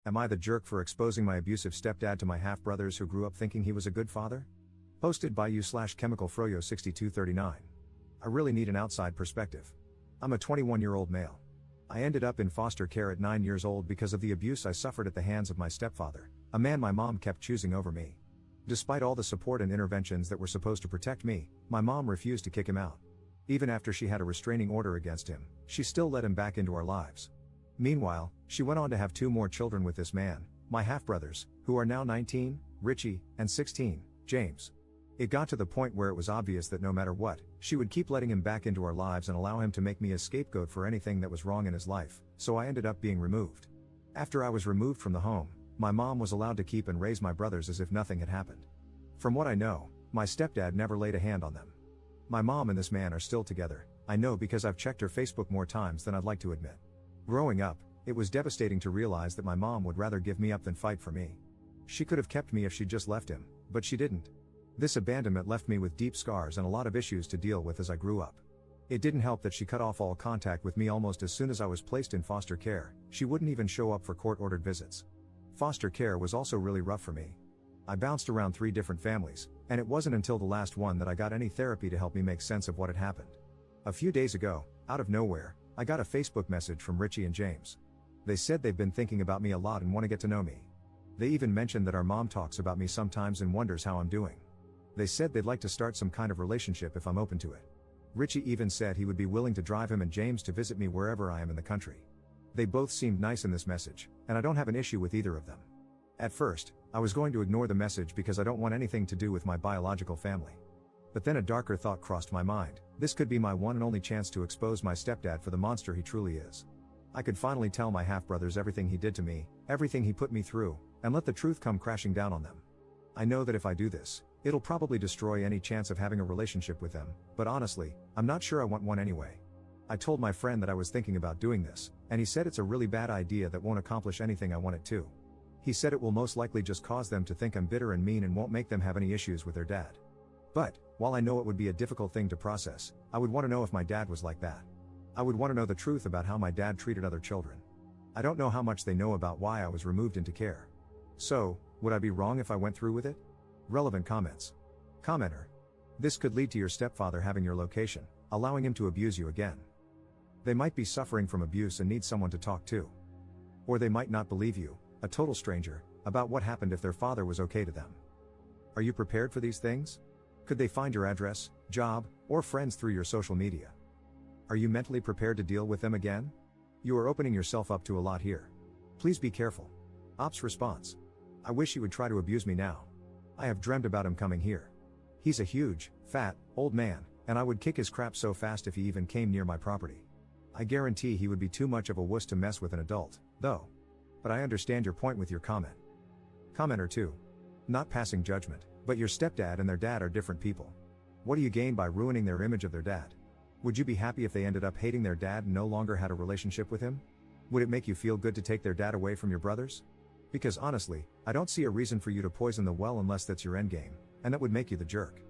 Am I the jerk for exposing my abusive stepdad to my half-brothers who grew up thinking he was a good father? Posted by you/chemicalfroyo6239. I really need an outside perspective. I'm a 21-year-old male. I ended up in foster care at 9 years old because of the abuse I suffered at the hands of my stepfather, a man my mom kept choosing over me. Despite all the support and interventions that were supposed to protect me, my mom refused to kick him out. Even after she had a restraining order against him, she still let him back into our lives. Meanwhile, she went on to have 2 more children with this man, my half-brothers, who are now 19, Richie, and 16, James. It got to the point where it was obvious that no matter what, she would keep letting him back into our lives and allow him to make me a scapegoat for anything that was wrong in his life, so I ended up being removed. After I was removed from the home, my mom was allowed to keep and raise my brothers as if nothing had happened. From what I know, my stepdad never laid a hand on them. My mom and this man are still together, I know because I've checked her Facebook more times than I'd like to admit. Growing up, it was devastating to realize that my mom would rather give me up than fight for me. She could have kept me if she'd just left him, but she didn't. This abandonment left me with deep scars and a lot of issues to deal with as I grew up. It didn't help that she cut off all contact with me almost as soon as I was placed in foster care. She wouldn't even show up for court-ordered visits. Foster care was also really rough for me. I bounced around 3 different families, and it wasn't until the last one that I got any therapy to help me make sense of what had happened. A few days ago, out of nowhere, I got a Facebook message from Richie and James. They said they've been thinking about me a lot and want to get to know me. They even mentioned that our mom talks about me sometimes and wonders how I'm doing. They said they'd like to start some kind of relationship if I'm open to it. Richie even said he would be willing to drive him and James to visit me wherever I am in the country. They both seemed nice in this message, and I don't have an issue with either of them. At first, I was going to ignore the message because I don't want anything to do with my biological family. But then a darker thought crossed my mind. This could be my one and only chance to expose my stepdad for the monster he truly is. I could finally tell my half-brothers everything he did to me, everything he put me through, and let the truth come crashing down on them. I know that if I do this, it'll probably destroy any chance of having a relationship with them, but honestly, I'm not sure I want one anyway. I told my friend that I was thinking about doing this, and he said it's a really bad idea that won't accomplish anything I want it to. He said it will most likely just cause them to think I'm bitter and mean and won't make them have any issues with their dad. But, while I know it would be a difficult thing to process, I would want to know if my dad was like that. I would want to know the truth about how my dad treated other children. I don't know how much they know about why I was removed into care. So, would I be wrong if I went through with it? Relevant comments. Commenter. This could lead to your stepfather having your location, allowing him to abuse you again. They might be suffering from abuse and need someone to talk to. Or they might not believe you, a total stranger, about what happened if their father was okay to them. Are you prepared for these things? Could they find your address, job, or friends through your social media? Are you mentally prepared to deal with them again? You are opening yourself up to a lot here. Please be careful. Ops response. I wish he would try to abuse me now. I have dreamt about him coming here. He's a huge, fat, old man, and I would kick his crap so fast if he even came near my property. I guarantee he would be too much of a wuss to mess with an adult, though. But I understand your point with your comment. Commenter 2. Not passing judgment, but your stepdad and their dad are different people. What do you gain by ruining their image of their dad? Would you be happy if they ended up hating their dad and no longer had a relationship with him? Would it make you feel good to take their dad away from your brothers? Because honestly, I don't see a reason for you to poison the well unless that's your endgame, and that would make you the jerk.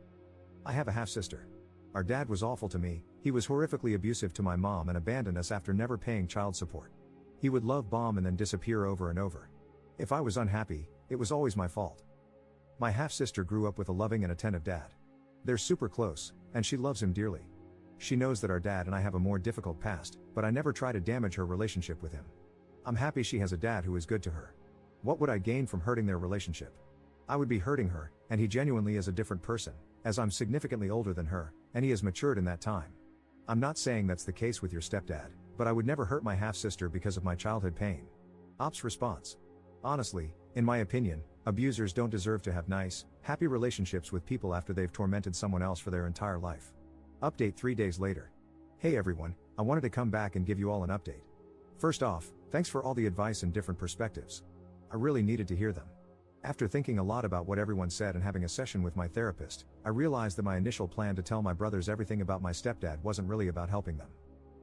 I have a half-sister. Our dad was awful to me. He was horrifically abusive to my mom and abandoned us after never paying child support. He would love bomb and then disappear over and over. If I was unhappy, it was always my fault. My half-sister grew up with a loving and attentive dad. They're super close, and she loves him dearly. She knows that our dad and I have a more difficult past, but I never try to damage her relationship with him. I'm happy she has a dad who is good to her. What would I gain from hurting their relationship? I would be hurting her, and he genuinely is a different person, as I'm significantly older than her, and he has matured in that time. I'm not saying that's the case with your stepdad, but I would never hurt my half-sister because of my childhood pain. Ops response. Honestly, in my opinion, abusers don't deserve to have nice, happy relationships with people after they've tormented someone else for their entire life. Update 3 days later. Hey everyone, I wanted to come back and give you all an update. First off, thanks for all the advice and different perspectives. I really needed to hear them. After thinking a lot about what everyone said and having a session with my therapist, I realized that my initial plan to tell my brothers everything about my stepdad wasn't really about helping them.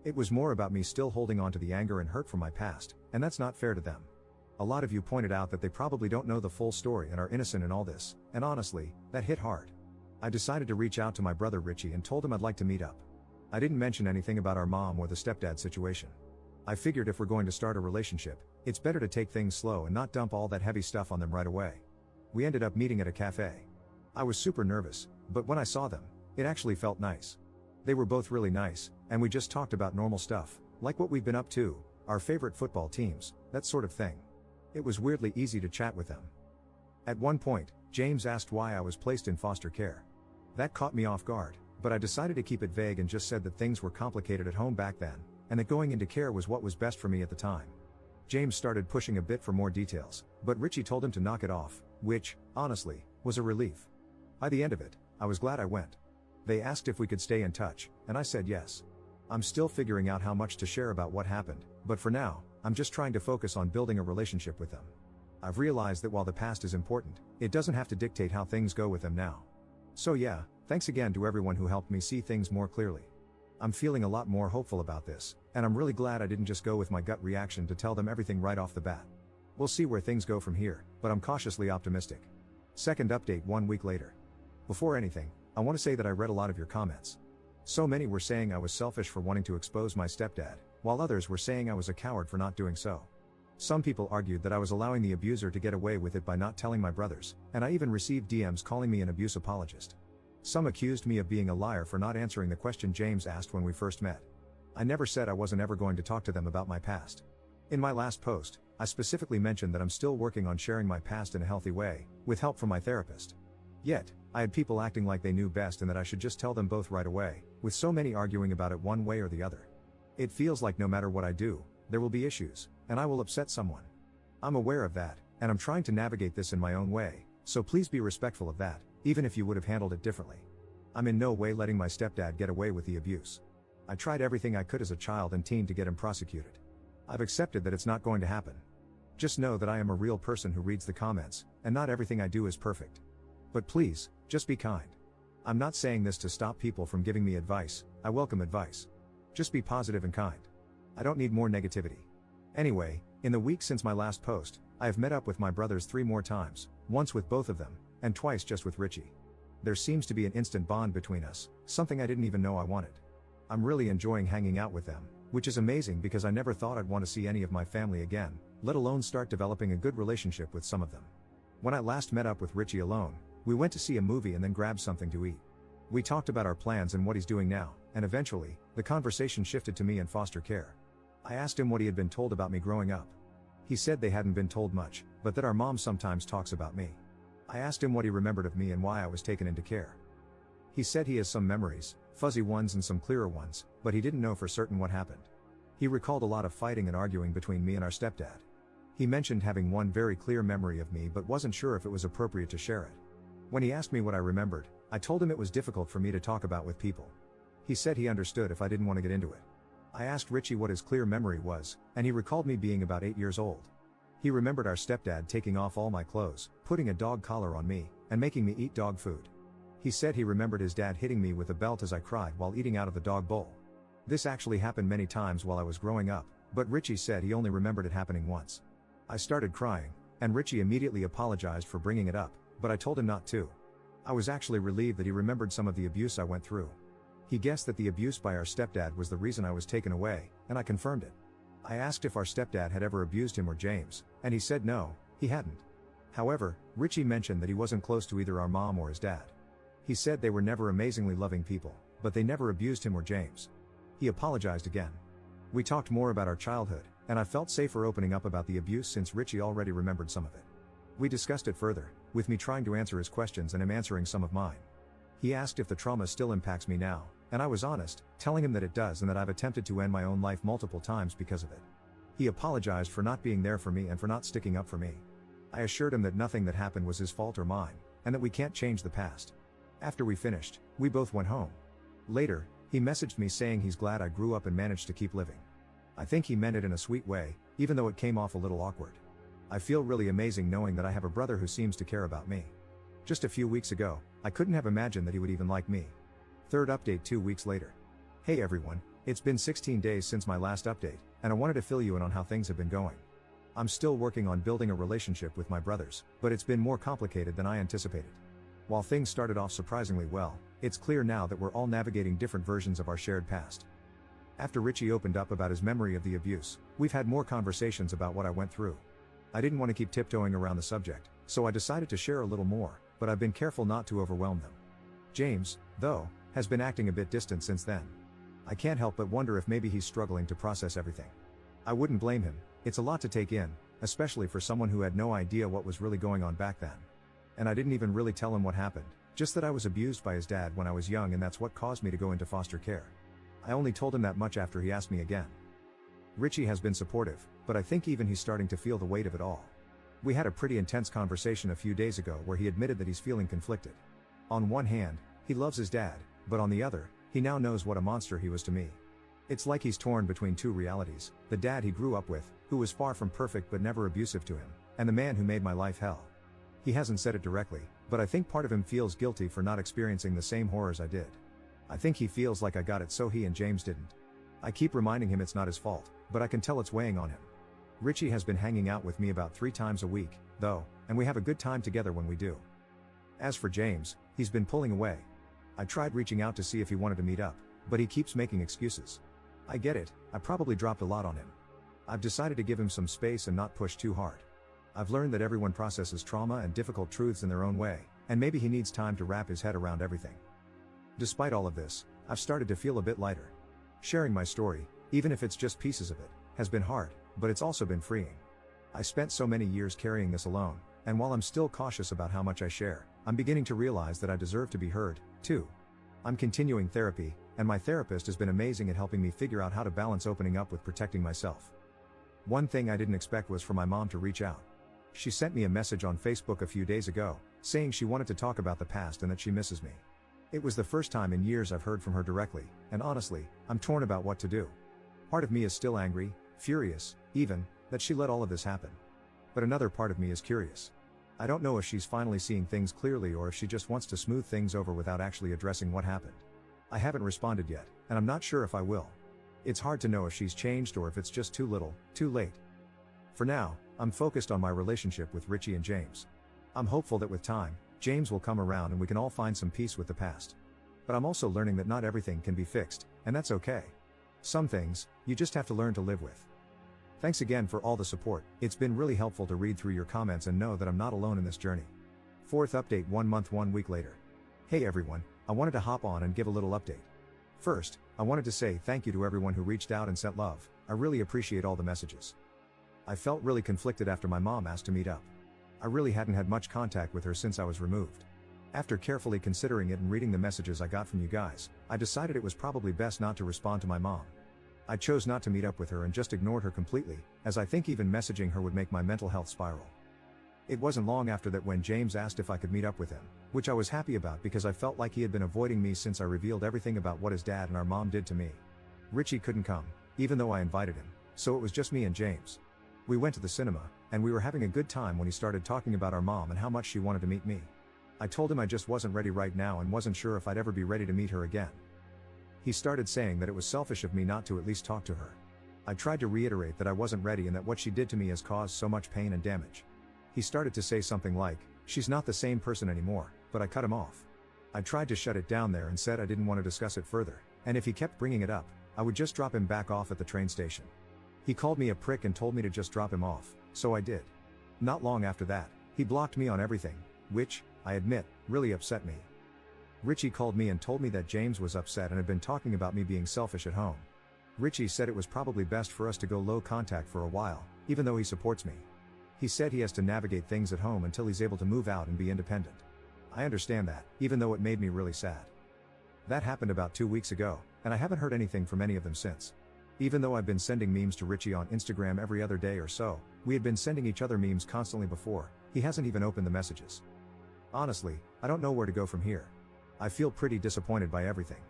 It was more about me still holding on to the anger and hurt from my past, and that's not fair to them. A lot of you pointed out that they probably don't know the full story and are innocent in all this, and honestly, that hit hard. I decided to reach out to my brother Richie and told him I'd like to meet up. I didn't mention anything about our mom or the stepdad situation. I figured if we're going to start a relationship, it's better to take things slow and not dump all that heavy stuff on them right away. We ended up meeting at a cafe. I was super nervous, but when I saw them, it actually felt nice. They were both really nice, and we just talked about normal stuff, like what we've been up to, our favorite football teams, that sort of thing. It was weirdly easy to chat with them. At one point, James asked why I was placed in foster care. That caught me off guard, but I decided to keep it vague and just said that things were complicated at home back then, and that going into care was what was best for me at the time. James started pushing a bit for more details, but Richie told him to knock it off, which, honestly, was a relief. By the end of it, I was glad I went. They asked if we could stay in touch, and I said yes. I'm still figuring out how much to share about what happened, but for now, I'm just trying to focus on building a relationship with them. I've realized that while the past is important, it doesn't have to dictate how things go with them now. So yeah, thanks again to everyone who helped me see things more clearly. I'm feeling a lot more hopeful about this, and I'm really glad I didn't just go with my gut reaction to tell them everything right off the bat. We'll see where things go from here, but I'm cautiously optimistic. Second update 1 week later. Before anything, I want to say that I read a lot of your comments. So many were saying I was selfish for wanting to expose my stepdad, while others were saying I was a coward for not doing so. Some people argued that I was allowing the abuser to get away with it by not telling my brothers, and I even received DMs calling me an abuse apologist. Some accused me of being a liar for not answering the question James asked when we first met. I never said I wasn't ever going to talk to them about my past. In my last post, I specifically mentioned that I'm still working on sharing my past in a healthy way, with help from my therapist. Yet, I had people acting like they knew best and that I should just tell them both right away, with so many arguing about it one way or the other. It feels like no matter what I do, there will be issues, and I will upset someone. I'm aware of that, and I'm trying to navigate this in my own way, so please be respectful of that, even if you would have handled it differently. I'm in no way letting my stepdad get away with the abuse. I tried everything I could as a child and teen to get him prosecuted. I've accepted that it's not going to happen. Just know that I am a real person who reads the comments, and not everything I do is perfect. But please, just be kind. I'm not saying this to stop people from giving me advice. I welcome advice. Just be positive and kind. I don't need more negativity. Anyway, in the week since my last post, I have met up with my brothers 3 more times, once with both of them, and twice just with Richie. There seems to be an instant bond between us, something I didn't even know I wanted. I'm really enjoying hanging out with them, which is amazing because I never thought I'd want to see any of my family again, let alone start developing a good relationship with some of them. When I last met up with Richie alone, we went to see a movie and then grabbed something to eat. We talked about our plans and what he's doing now, and eventually, the conversation shifted to me in foster care. I asked him what he had been told about me growing up. He said they hadn't been told much, but that our mom sometimes talks about me. I asked him what he remembered of me and why I was taken into care. He said he has some memories, fuzzy ones and some clearer ones, but he didn't know for certain what happened. He recalled a lot of fighting and arguing between me and our stepdad. He mentioned having one very clear memory of me but wasn't sure if it was appropriate to share it. When he asked me what I remembered, I told him it was difficult for me to talk about with people. He said he understood if I didn't want to get into it. I asked Richie what his clear memory was, and he recalled me being about 8 years old. He remembered our stepdad taking off all my clothes, putting a dog collar on me, and making me eat dog food. He said he remembered his dad hitting me with a belt as I cried while eating out of the dog bowl. This actually happened many times while I was growing up, but Richie said he only remembered it happening once. I started crying, and Richie immediately apologized for bringing it up, but I told him not to. I was actually relieved that he remembered some of the abuse I went through. He guessed that the abuse by our stepdad was the reason I was taken away, and I confirmed it. I asked if our stepdad had ever abused him or James, and he said no, he hadn't. However, Richie mentioned that he wasn't close to either our mom or his dad. He said they were never amazingly loving people, but they never abused him or James. He apologized again. We talked more about our childhood, and I felt safer opening up about the abuse since Richie already remembered some of it. We discussed it further, with me trying to answer his questions and him answering some of mine. He asked if the trauma still impacts me now, and I was honest, telling him that it does and that I've attempted to end my own life multiple times because of it. He apologized for not being there for me and for not sticking up for me. I assured him that nothing that happened was his fault or mine, and that we can't change the past. After we finished, we both went home. Later, he messaged me saying he's glad I grew up and managed to keep living. I think he meant it in a sweet way, even though it came off a little awkward. I feel really amazing knowing that I have a brother who seems to care about me. Just a few weeks ago, I couldn't have imagined that he would even like me. Third update 2 weeks later. Hey everyone, it's been 16 days since my last update, and I wanted to fill you in on how things have been going. I'm still working on building a relationship with my brothers, but it's been more complicated than I anticipated. While things started off surprisingly well, it's clear now that we're all navigating different versions of our shared past. After Richie opened up about his memory of the abuse, we've had more conversations about what I went through. I didn't want to keep tiptoeing around the subject, so I decided to share a little more, but I've been careful not to overwhelm them. James, though, has been acting a bit distant since then. I can't help but wonder if maybe he's struggling to process everything. I wouldn't blame him, it's a lot to take in, especially for someone who had no idea what was really going on back then. And I didn't even really tell him what happened, just that I was abused by his dad when I was young, and that's what caused me to go into foster care. I only told him that much after he asked me again. Richie has been supportive, but I think even he's starting to feel the weight of it all. We had a pretty intense conversation a few days ago where he admitted that he's feeling conflicted. On one hand, he loves his dad, but on the other, he now knows what a monster he was to me. It's like he's torn between two realities: the dad he grew up with, who was far from perfect but never abusive to him, and the man who made my life hell. He hasn't said it directly, but I think part of him feels guilty for not experiencing the same horrors I did. I think he feels like I got it so he and James didn't. I keep reminding him it's not his fault, but I can tell it's weighing on him. Richie has been hanging out with me about 3 times a week, though, and we have a good time together when we do. As for James, he's been pulling away. I tried reaching out to see if he wanted to meet up, but he keeps making excuses. I get it, I probably dropped a lot on him. I've decided to give him some space and not push too hard. I've learned that everyone processes trauma and difficult truths in their own way, and maybe he needs time to wrap his head around everything. Despite all of this, I've started to feel a bit lighter. Sharing my story, even if it's just pieces of it, has been hard, but it's also been freeing. I spent so many years carrying this alone, and while I'm still cautious about how much I share, I'm beginning to realize that I deserve to be heard, too. I'm continuing therapy, and my therapist has been amazing at helping me figure out how to balance opening up with protecting myself. One thing I didn't expect was for my mom to reach out. She sent me a message on Facebook a few days ago, saying she wanted to talk about the past and that she misses me. It was the first time in years I've heard from her directly, and honestly, I'm torn about what to do. Part of me is still angry, furious, even, that she let all of this happen. But another part of me is curious. I don't know if she's finally seeing things clearly or if she just wants to smooth things over without actually addressing what happened. I haven't responded yet, and I'm not sure if I will. It's hard to know if she's changed or if it's just too little, too late. For now, I'm focused on my relationship with Richie and James. I'm hopeful that with time, James will come around and we can all find some peace with the past. But I'm also learning that not everything can be fixed, and that's okay. Some things, you just have to learn to live with. Thanks again for all the support. It's been really helpful to read through your comments and know that I'm not alone in this journey. 4th update 1 month 1 week later. Hey everyone, I wanted to hop on and give a little update. First, I wanted to say thank you to everyone who reached out and sent love. I really appreciate all the messages. I felt really conflicted after my mom asked to meet up. I really hadn't had much contact with her since I was removed. After carefully considering it and reading the messages I got from you guys, I decided it was probably best not to respond to my mom. I chose not to meet up with her and just ignored her completely, as I think even messaging her would make my mental health spiral. It wasn't long after that when James asked if I could meet up with him, which I was happy about because I felt like he had been avoiding me since I revealed everything about what his dad and our mom did to me. Richie couldn't come, even though I invited him, so it was just me and James. We went to the cinema, and we were having a good time when he started talking about our mom and how much she wanted to meet me. I told him I just wasn't ready right now and wasn't sure if I'd ever be ready to meet her again. He started saying that it was selfish of me not to at least talk to her. I tried to reiterate that I wasn't ready and that what she did to me has caused so much pain and damage. He started to say something like, "She's not the same person anymore," but I cut him off. I tried to shut it down there and said I didn't want to discuss it further, and if he kept bringing it up, I would just drop him back off at the train station. He called me a prick and told me to just drop him off, so I did. Not long after that, he blocked me on everything, which, I admit, really upset me. Richie called me and told me that James was upset and had been talking about me being selfish at home. Richie said it was probably best for us to go low contact for a while, even though he supports me. He said he has to navigate things at home until he's able to move out and be independent. I understand that, even though it made me really sad. That happened about 2 weeks ago, and I haven't heard anything from any of them since. Even though I've been sending memes to Richie on Instagram every other day or so, we had been sending each other memes constantly before, he hasn't even opened the messages. Honestly, I don't know where to go from here. I feel pretty disappointed by everything.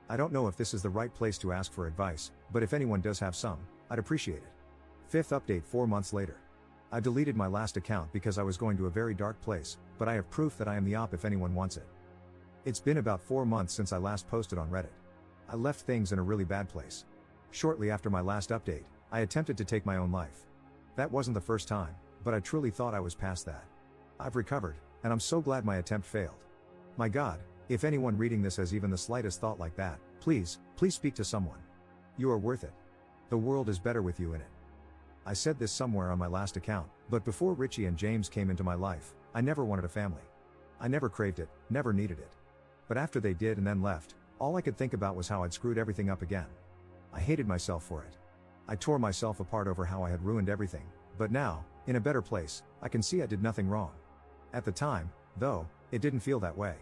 I don't know if this is the right place to ask for advice, but if anyone does have some, I'd appreciate it. 5th update 4 months later. I deleted my last account because I was going to a very dark place, but I have proof that I am the op if anyone wants it. It's been about 4 months since I last posted on Reddit. I left things in a really bad place. Shortly after my last update, I attempted to take my own life. That wasn't the first time, but I truly thought I was past that. I've recovered, and I'm so glad my attempt failed. My God, if anyone reading this has even the slightest thought like that, please speak to someone. You are worth it. The world is better with you in it. I said this somewhere on my last account, but before Richie and James came into my life, I never wanted a family. I never craved it, never needed it. But after they did and then left, all I could think about was how I'd screwed everything up again. I hated myself for it. I tore myself apart over how I had ruined everything, but now, in a better place, I can see I did nothing wrong. At the time, though, it didn't feel that way.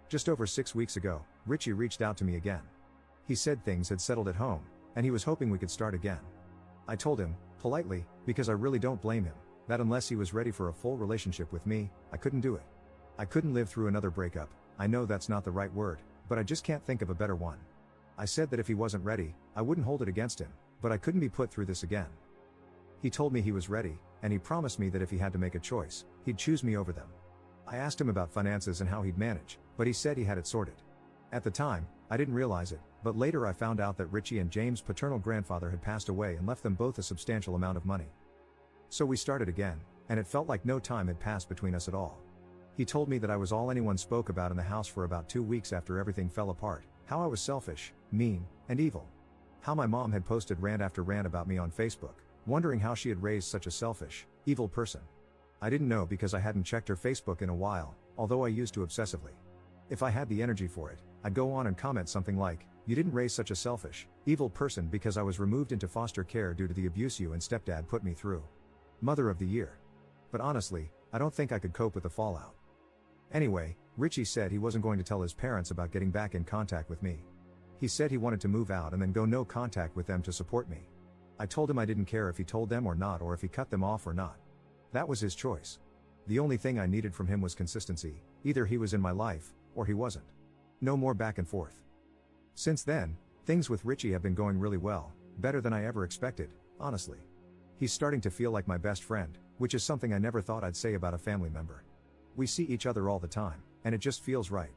Just over 6 weeks ago, Richie reached out to me again. He said things had settled at home, and he was hoping we could start again. I told him, politely, because I really don't blame him, that unless he was ready for a full relationship with me, I couldn't do it. I couldn't live through another breakup. I know that's not the right word, but I just can't think of a better one. I said that if he wasn't ready, I wouldn't hold it against him, but I couldn't be put through this again. He told me he was ready, and he promised me that if he had to make a choice, he'd choose me over them. I asked him about finances and how he'd manage, but he said he had it sorted. At the time, I didn't realize it, but later I found out that Richie and James' paternal grandfather had passed away and left them both a substantial amount of money. So we started again, and it felt like no time had passed between us at all. He told me that I was all anyone spoke about in the house for about 2 weeks after everything fell apart, how I was selfish, mean, and evil. How my mom had posted rant after rant about me on Facebook, wondering how she had raised such a selfish, evil person. I didn't know because I hadn't checked her Facebook in a while, although I used to obsessively. If I had the energy for it, I'd go on and comment something like, "You didn't raise such a selfish, evil person because I was removed into foster care due to the abuse you and stepdad put me through. Mother of the year." But honestly, I don't think I could cope with the fallout. Anyway, Richie said he wasn't going to tell his parents about getting back in contact with me. He said he wanted to move out and then go no contact with them to support me. I told him I didn't care if he told them or not, or if he cut them off or not. That was his choice. The only thing I needed from him was consistency. Either he was in my life, or he wasn't. No more back and forth. Since then, things with Richie have been going really well, better than I ever expected, honestly. He's starting to feel like my best friend, which is something I never thought I'd say about a family member. We see each other all the time, and it just feels right.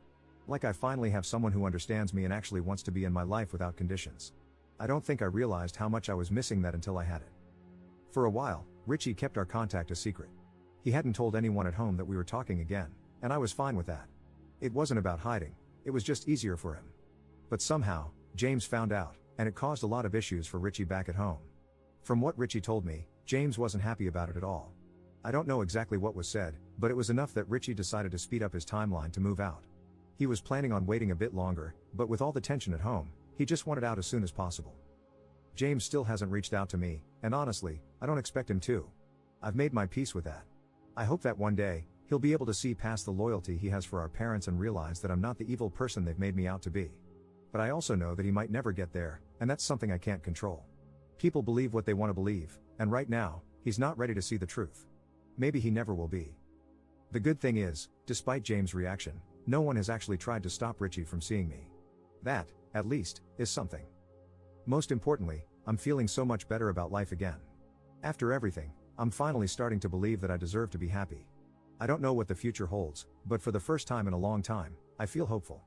Like I finally have someone who understands me and actually wants to be in my life without conditions. I don't think I realized how much I was missing that until I had it. For a while, Richie kept our contact a secret. He hadn't told anyone at home that we were talking again, and I was fine with that. It wasn't about hiding, it was just easier for him. But somehow, James found out, and it caused a lot of issues for Richie back at home. From what Richie told me, James wasn't happy about it at all. I don't know exactly what was said, but it was enough that Richie decided to speed up his timeline to move out. He was planning on waiting a bit longer, but with all the tension at home, he just wanted out as soon as possible. James still hasn't reached out to me, and honestly, I don't expect him to. I've made my peace with that. I hope that one day, he'll be able to see past the loyalty he has for our parents and realize that I'm not the evil person they've made me out to be. But I also know that he might never get there, and that's something I can't control. People believe what they want to believe, and right now, he's not ready to see the truth. Maybe he never will be. The good thing is, despite James' reaction, no one has actually tried to stop Richie from seeing me. That, at least, is something. Most importantly, I'm feeling so much better about life again. After everything, I'm finally starting to believe that I deserve to be happy. I don't know what the future holds, but for the first time in a long time, I feel hopeful.